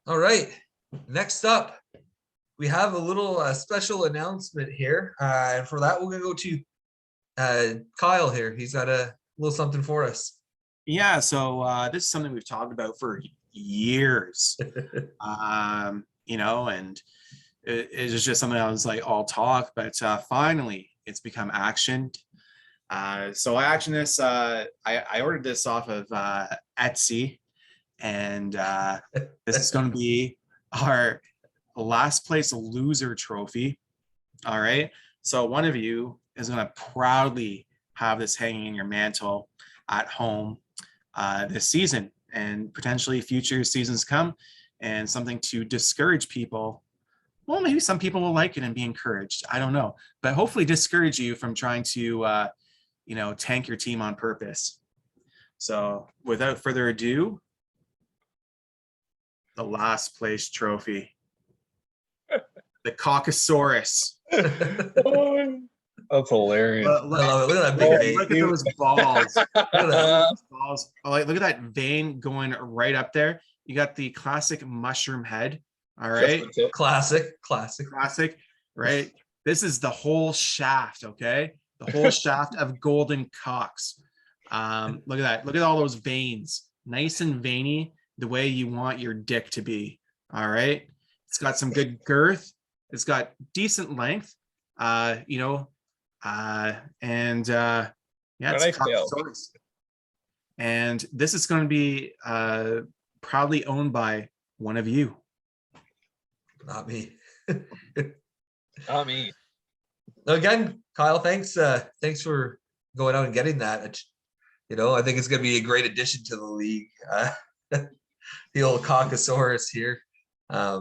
All right. Next up, we have a little special announcement here. And for that, we're going to go to Kyle here. He's got a little something for us. Yeah, so this is something we've talked about for years, and it's just something I was like all talk, but finally it's become actioned. So I actioned this. I ordered this off of Etsy, and this is going to be our last place loser trophy. All right. So one of you is going to proudly have this hanging in your mantle at home this season and potentially future seasons come, and something to discourage people. Well, maybe some people will like it and be encouraged. I don't know, but hopefully discourage you from trying to, tank your team on purpose. So without further ado, the last place trophy, the Caucasaurus. That's hilarious. I love it. Look at that big vein. Look at those balls. Look at those balls. Oh, like, look at that vein going right up there. You got the classic mushroom head. All right. Classic. Right. This is the whole shaft. Okay. The whole shaft of golden cocks. Look at that. Look at all those veins. Nice and veiny, the way you want your dick to be. All right. It's got some good girth. It's got decent length. Nice tail. And this is going to be proudly owned by one of you. Not me. Not me. Again, Kyle, thanks for going out and getting that. I think it's going to be a great addition to the league. The old Caucasaurus here. I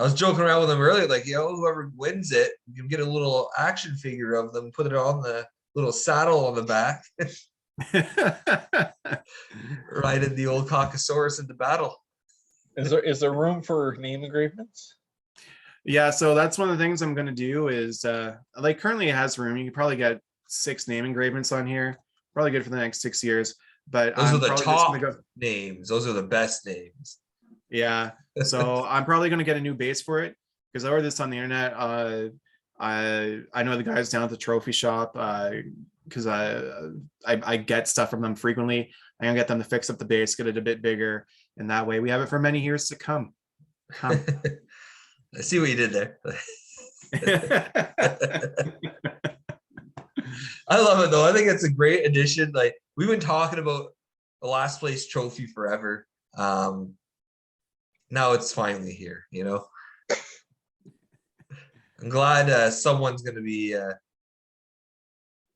was joking around with them earlier, like, whoever wins it, you can get a little action figure of them, put it on the little saddle on the back, ride in the old Caucasaurus into battle. Is there room for name engravements? Yeah, so that's one of the things I'm going to do is, currently it has room. You can probably get 6 name engravements on here. Probably good for the next 6 years. But those are the top names. Those are the best names. Yeah. So I'm probably going to get a new base for it because I ordered this on the internet. I know the guys down at the trophy shop because I get stuff from them frequently. I'm going to get them to fix up the base, get it a bit bigger. And that way we have it for many years to come. I see what you did there. I love it though. I think it's a great addition. Like, we've been talking about the last place trophy forever. Now it's finally here, I'm glad someone's going to be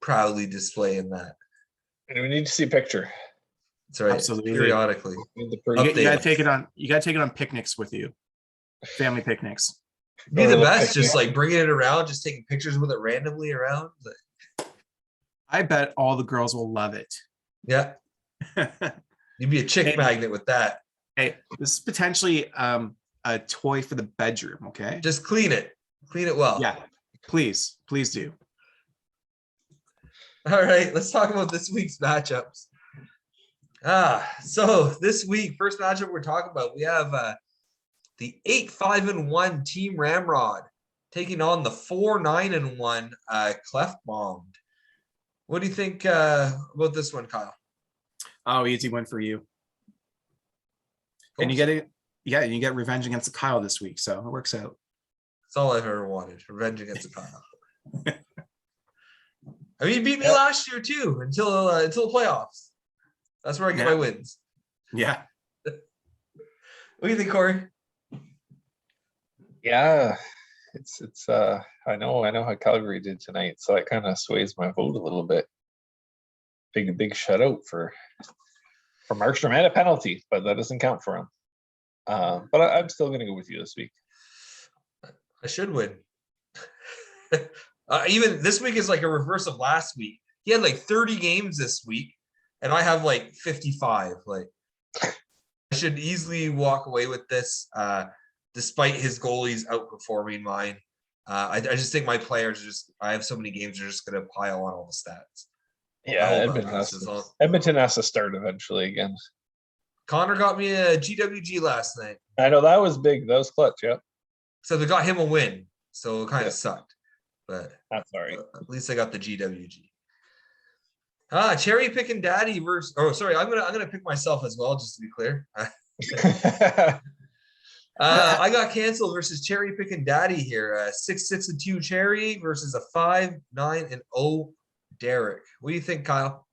proudly displaying that. And we need to see a picture. That's right. Absolutely. Periodically. You gotta take it on picnics with you. Family picnics. Be the best, just like bringing it around, just taking pictures with it randomly around. I bet all the girls will love it. Yeah. You'd be a chick magnet with that. Hey, this is potentially a toy for the bedroom, okay? Just clean it well. Yeah, please do. All right, let's talk about this week's matchups. So this week, first matchup we're talking about, we have the 8-5-1 Team Ramrod taking on the 4-9-1 Cleft Bombed. What do you think about this one, Kyle? Oh, easy win for you. And you get revenge against Kyle this week, so it works out. That's all I've ever wanted, revenge against Kyle. I mean, he beat me last year too, until the playoffs. That's where I get my wins. Yeah. What do you think, Corey? Yeah, it's I know how Calgary did tonight, so it kind of sways my vote a little bit. Big shutout for Markstrom and a penalty, but that doesn't count for him. But I'm still going to go with you this week. I should win. Even this week is like a reverse of last week. He had like 30 games this week, and I have like 55. Like, I should easily walk away with this, despite his goalies outperforming mine. I just think my players I have so many games, they're just going to pile on all the stats. Yeah, Edmonton has to start eventually again. Connor got me a GWG last night. I know that was big. That was clutch. Yeah, So they got him a win. So it kind Yeah. of sucked. But that's all right. at least I got the GWG. Cherry picking daddy versus I'm gonna pick myself as well, just to be clear. I got canceled versus cherry picking daddy here. 6-6-2 cherry versus a 5-9-0 Derek. What do you think, Kyle?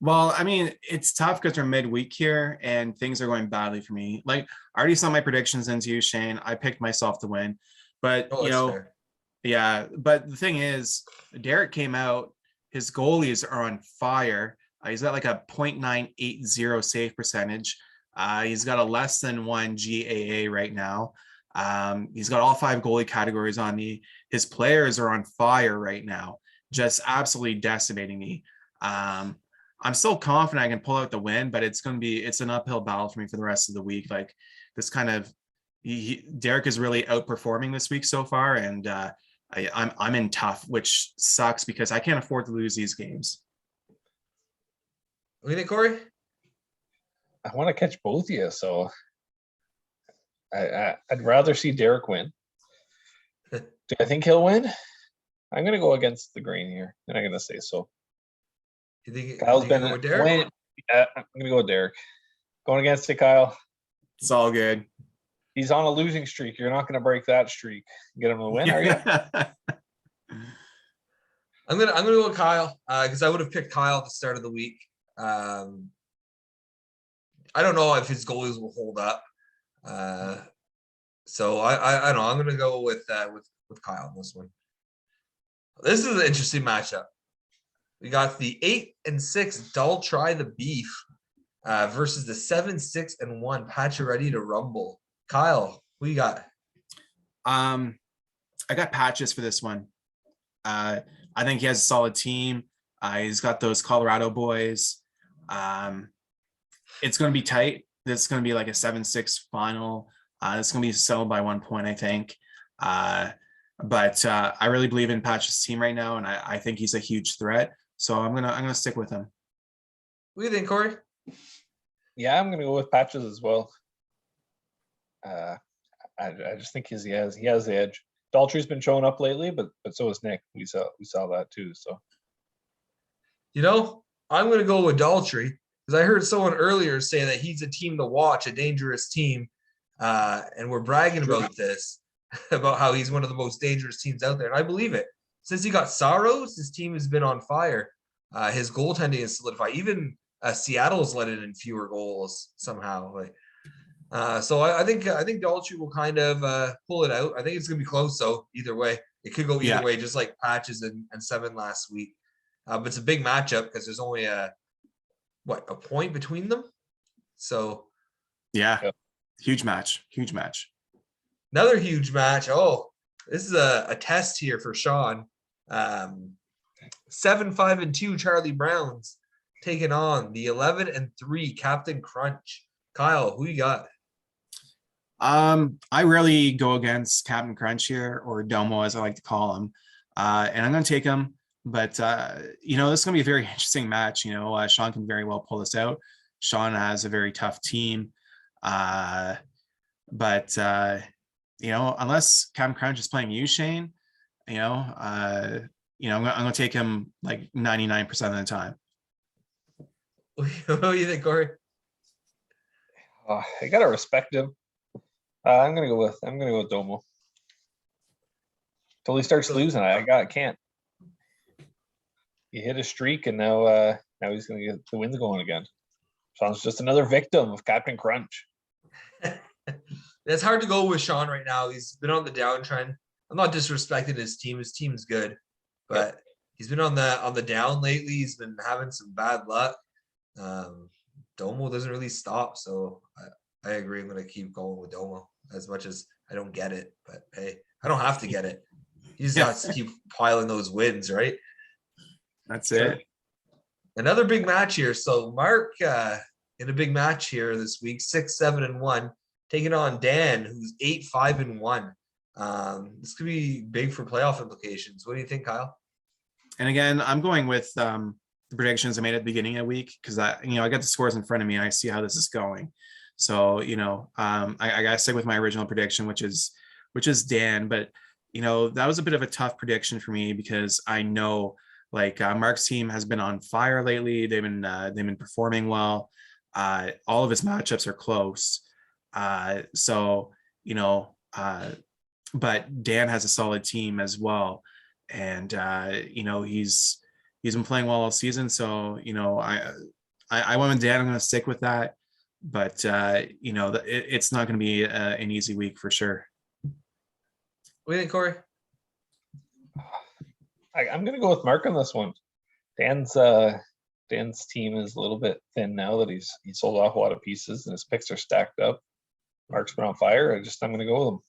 Well, I mean, it's tough because we're midweek here and things are going badly for me. Like, I already saw my predictions into you, Shane. I picked myself to win. But, Oh, you that's know, fair. yeah. But the thing is, Derek came out, his goalies are on fire. He's got like a .980 save percentage. He's got a less than 1 GAA right now. He's got all 5 goalie categories on me. His players are on fire right now, just absolutely decimating me. I'm still confident I can pull out the win, but it's an uphill battle for me for the rest of the week. Like this kind of, Derek is really outperforming this week so far, and I'm in tough, which sucks because I can't afford to lose these games. What do you think, Corey? I want to catch both of you, so I'd rather see Derek win. Do I think he'll win? I'm going to go against the grain here, and I'm going to say so. You think Kyle's you been go with Derek? Yeah, I'm going to go with Derek. Going against it, Kyle. It's all good. He's on a losing streak. You're not going to break that streak. Get him to win, are you? I'm gonna go with Kyle because I would have picked Kyle at the start of the week. I don't know if his goalies will hold up. So I don't know. I'm gonna go with Kyle on this one. This is an interesting matchup. We got the 8-6 Dull Try the Beef versus the 7-6-1 Patch Ready to Rumble. Kyle, who you got? I got Patches for this one. I think he has a solid team. He's got those Colorado boys. It's going to be tight. This is going to be like a 7-6 final. It's going to be settled by 1 point, I think. But I really believe in Patch's team right now, and I think he's a huge threat. So I'm gonna stick with him. What do you think, Corey? Yeah, I'm gonna go with Patches as well. I just think he has the edge. Daltrey's been showing up lately, but so has Nick. We saw that too. So, you know, I'm gonna go with Daltrey because I heard someone earlier say that he's a team to watch, a dangerous team, and we're bragging about this, about how he's one of the most dangerous teams out there, and I believe it. Since he got Saros, his team has been on fire. His goaltending is solidified. Even Seattle's let in fewer goals somehow. So I think Daltrey will kind of pull it out. I think it's gonna be close though. Either way, it could go either way, just like Patches and 7 last week. But it's a big matchup because there's only a point between them. So yeah. Huge match. Another huge match. Oh, this is a test here for Sean. 7-5-2 Charlie Browns taking on the 11-3 Captain Crunch. Kyle, who you got? I rarely go against Captain Crunch here, or Domo as I like to call him. And I'm going to take him. But, this is going to be a very interesting match. Sean can very well pull this out. Sean has a very tough team. But unless Captain Crunch is playing you, Shane, I'm going to take him like 99% of the time. What do you think, Corey? I gotta respect him. I'm gonna go with Domo. Till he starts losing, I can't. He hit a streak, and now he's gonna get the wins going again. Sean's just another victim of Captain Crunch. It's hard to go with Sean right now. He's been on the downtrend. I'm not disrespecting his team. His team's good, but he's been on the down lately. He's been having some bad luck. Domo doesn't really stop, so I agree. I'm going to keep going with Domo as much as I don't get it, but hey, I don't have to get it. You just got to keep piling those wins, right? That's it. Another big match here. So Mark in a big match here this week, 6-7-1, taking on Dan, who's 8-5-1. This could be big for playoff implications. What do you think, Kyle? And again, I'm going with the predictions I made at the beginning of the week, because I got the scores in front of me and I see how this is going. So, I gotta stick with my original prediction, which is Dan. But that was a bit of a tough prediction for me because I know Mark's team has been on fire lately. They've been performing well. All of his matchups are close. So but Dan has a solid team as well, and he's been playing well all season. So I went with Dan. I'm going to stick with that, but it's not going to be an easy week for sure. What do you think, Corey? I'm going to go with Mark on this one. Dan's team is a little bit thin now that he's sold off a lot of pieces and his picks are stacked up. Mark's been on fire. I'm going to go with him.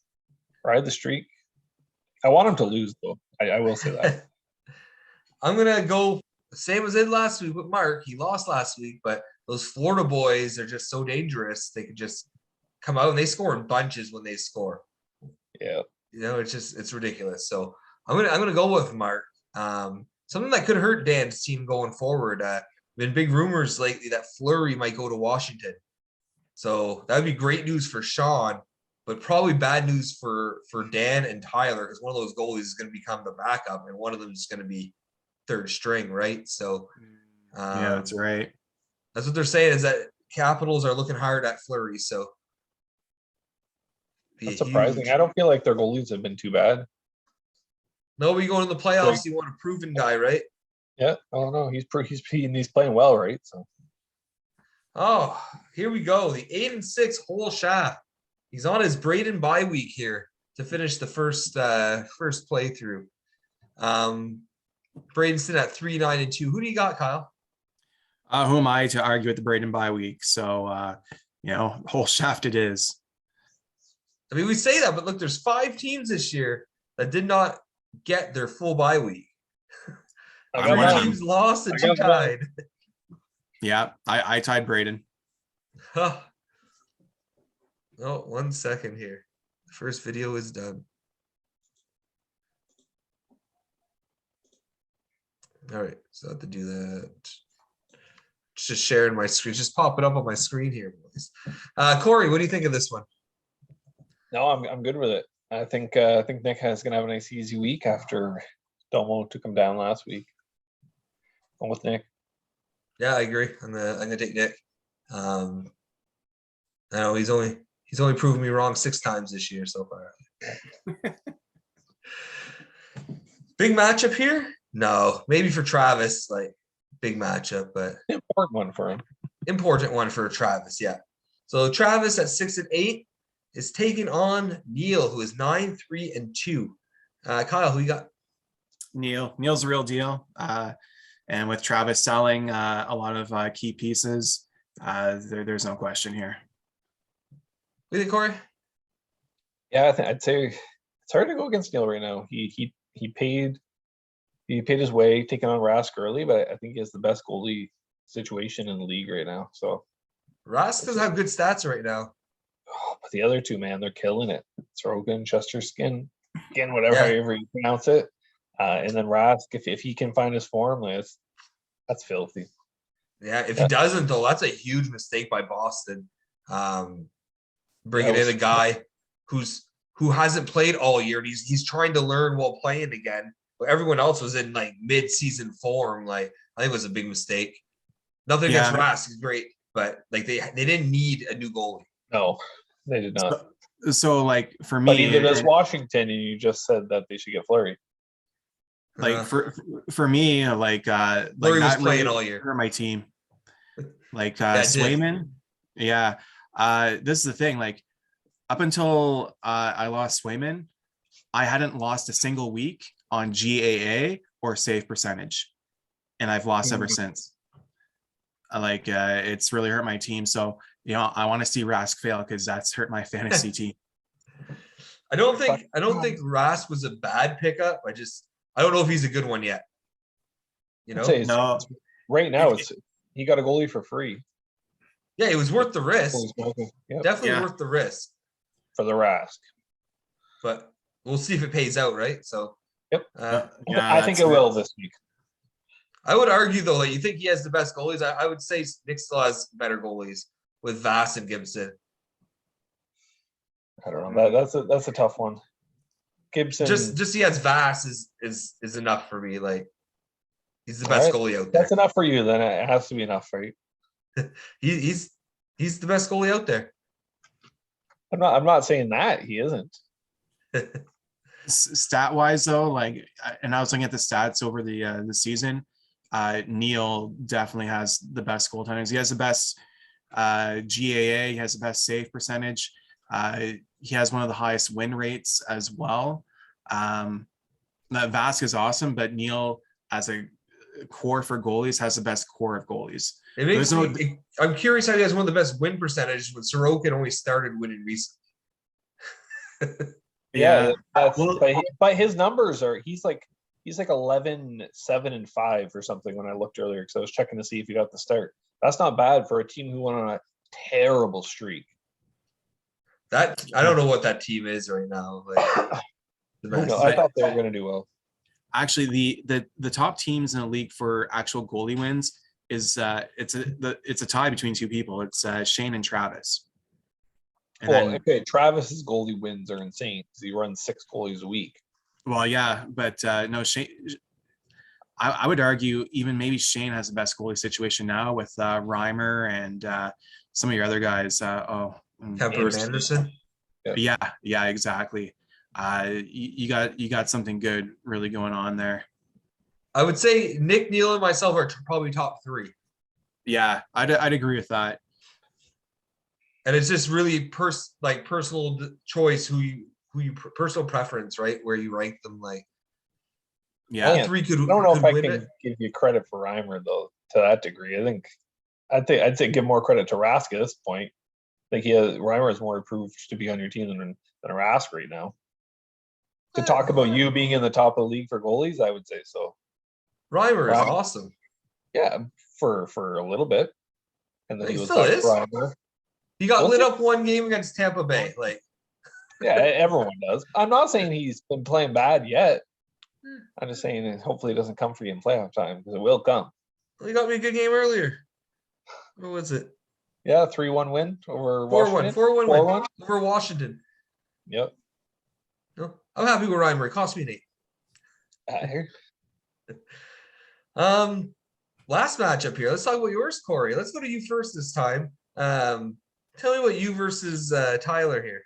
Ride the streak. I want him to lose though. I will say that. I'm gonna go the same as I did last week with Mark. He lost last week, but those Florida boys are just so dangerous. They could just come out and they score in bunches when they score. Yeah. It's ridiculous. So I'm gonna go with Mark. Something that could hurt Dan's team going forward. Been big rumors lately that Fleury might go to Washington. So that would be great news for Sean, but probably bad news for Dan and Tyler, because one of those goalies is going to become the backup and one of them is going to be third string, right? So yeah, that's right. That's what they're saying, is that Capitals are looking hard at Fleury. So that's surprising. I don't feel like their goalies have been too bad. No, but you go into the playoffs, you want a proven guy, right? Yeah, I don't know. He's playing well, right? So. Oh, here we go. The 8-6 whole shaft. He's on his Braden bye week here to finish the first playthrough. Braden's sitting at 3-9-2. Who do you got, Kyle? Who am I to argue with the Braden bye week? So whole shaft it is. I mean, we say that, but look, there's 5 teams this year that did not get their full bye week. 3 teams lost and 2 tied. Yeah, I tied Braden. Oh, 1 second here. The first video is done. All right, so I have to do that. Just sharing my screen. Just pop it up on my screen here, boys. Corey, what do you think of this one? No, I'm good with it. I think Nick is gonna have a nice easy week after Domo took him down last week. I'm with Nick. Yeah, I agree. I'm gonna take Nick. I know he's only proven me wrong 6 times this year so far. Big matchup here? No, maybe for Travis, big matchup, but important one for him. Important one for Travis, yeah. So Travis at 6-8 is taking on Neil, who is 9-3-2. Kyle, who you got? Neil's the real deal. And with Travis selling a lot of key pieces, there's no question here. What do you think, Corey? Yeah, I'd say it's hard to go against Neil right now. He paid his way taking on Rask early, but I think he has the best goalie situation in the league right now. So Rask doesn't have good stats right now. Oh, but the other two, man, they're killing it. Sorokin, Chester Skin, however you pronounce it. And then Rask, if he can find his form, that's filthy. Yeah, if he doesn't, though, that's a huge mistake by Boston. Bringing in a guy who hasn't played all year. He's trying to learn while playing again. But everyone else was in mid-season form. I think it was a big mistake. Nothing against Rask, he's great, but they didn't need a new goalie. No, they did not. So for me, but either does Washington, and you just said that they should get Fleury. For me, Fleury was playing all year for my team. Swayman, this is the thing. Up until I lost Swayman, I hadn't lost a single week on GAA or save percentage, and I've lost ever since. It's really hurt my team. So I want to see Rask fail because that's hurt my fantasy team. I don't think Rask was a bad pickup. I don't know if he's a good one yet. No. Right now, he got a goalie for free. Yeah, it was worth the risk. Yep. Definitely worth the risk for the Rask. But we'll see if it pays out, right? So yep. I think it will this week. I would argue though that you think he has the best goalies. I would say Nick still has better goalies with Vass and Gibson. I don't know. That's a tough one. Gibson. Just he has Vass is enough for me. Like he's the best goalie out there. That's enough for you. Then it has to be enough, right? He's the best goalie out there. I'm not saying that he isn't. Stat wise though, like, and I was looking at the stats over the season. Neil definitely has the best goaltenders. He has the best GAA. He has the best save percentage. He has one of the highest win rates as well. That Vask is awesome, but Neil, as a core for goalies, has the best core of goalies. I'm curious how he has one of the best win percentages when Sorokin only started winning recently. Yeah, but his numbers are he's like 11, 7, and 5 or something when I looked earlier because I was checking to see if he got the start. That's not bad for a team who went on a terrible streak. That I don't know what that team is right now. Like, I thought they were going to do well. Actually, the top teams in the league for actual goalie wins is it's a tie between two people. It's Shane and Travis. And Travis's goalie wins are insane because he runs 6 goalies a week. Well, yeah, but no, Shane. I would argue even maybe Shane has the best goalie situation now with Reimer and some of your other guys. Kemper and Anderson. Yeah, exactly. You got something good really going on there. I would say Nick, Neil, and myself are probably top 3. Yeah, I'd agree with that. And it's just really personal choice who you personal preference, right? Where you rank them. Like, yeah, all 3 could. I don't know if I can it. give you credit for Reimer though to that degree. I'd say give more credit to Rask at this point. I think Reimer is more approved to be on your team than Rask right now. To talk about you being in the top of the league for goalies, I would say so. Reimer is awesome. Yeah, for a little bit, and then he was still is. Reimer. He got lit up one game against Tampa Bay. Like, yeah, everyone does. I'm not saying he's been playing bad yet. I'm just saying hopefully it doesn't come for you in playoff time because it will come. Well, he got me a good game earlier. What was it? Yeah, 3-1 win over 4-1. 4-1 win over Washington. Yep. No, I'm happy with Reimer. It cost me an 8. Last matchup here. Let's talk about yours, Corey. Let's go to you first this time. Tell me what you versus Tyler here.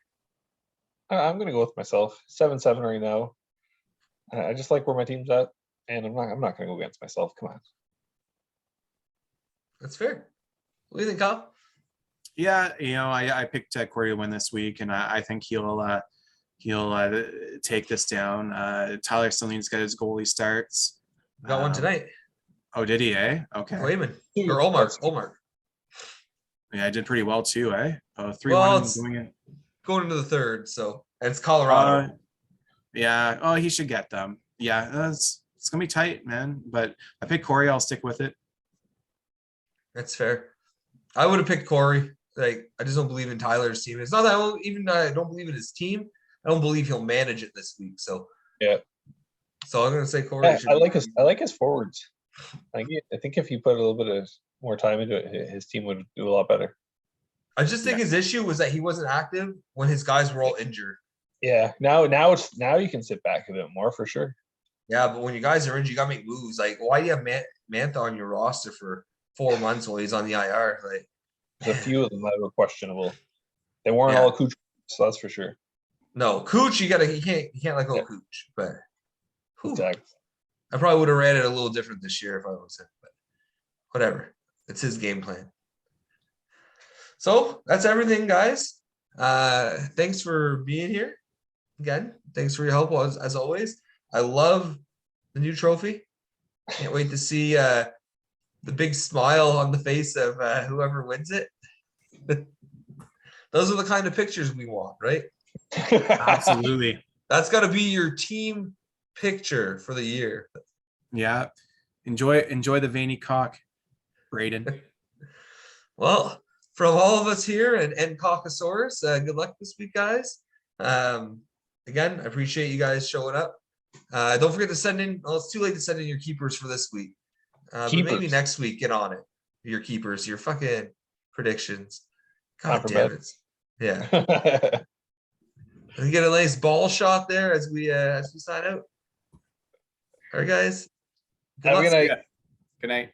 I'm gonna go with myself. 7-7 right now. I just like where my team's at, and I'm not gonna go against myself. Come on. That's fair. What do you think, Kyle? Yeah, I picked Corey to win this week, and I think he'll take this down. Tyler still needs to get his goalie starts. Got one tonight. Oh, did he? Okay. Wayman or Omar. Yeah, I did pretty well too, eh? 3-1 going into the third, so and it's Colorado. Yeah. Oh, he should get them. Yeah, it's gonna be tight, man. But I picked Corey. I'll stick with it. That's fair. I would have picked Corey. Like, I just don't believe in Tyler's team. It's not that I don't believe in his team. I don't believe he'll manage it this week. So yeah. So I'm gonna say Corey. Yeah, I like his forwards. I think if he put a little bit of more time into it, his team would do a lot better. I just think his issue was that he wasn't active when his guys were all injured. Yeah, now you can sit back a bit more for sure. Yeah, but when you guys are injured, you gotta make moves. Like, why do you have Mantha on your roster for 4 months while he's on the IR? Like, there's a few of them that were questionable. They weren't all Cooch, so that's for sure. No, Cooch, you can't let go of Cooch. But exactly. I probably would have ran it a little different this year if I was him, but whatever. It's his game plan. So that's everything, guys. Thanks for being here. Again, thanks for your help as always. I love the new trophy. Can't wait to see the big smile on the face of whoever wins it. Those are the kind of pictures we want, right? Absolutely. That's got to be your team picture for the year. Yeah. Enjoy the veiny cock, Braden. Well, from all of us here and Caucasaurus, good luck this week, guys. Again, I appreciate you guys showing up. Don't forget to send in. Well, it's too late to send in your keepers for this week. But maybe Keepers. next week, get on it. Your keepers, your fucking predictions. Time God for damn bed. it. Yeah. And get a nice ball shot there as we sign out. All right, guys. Good Have a luck. good night. Good night.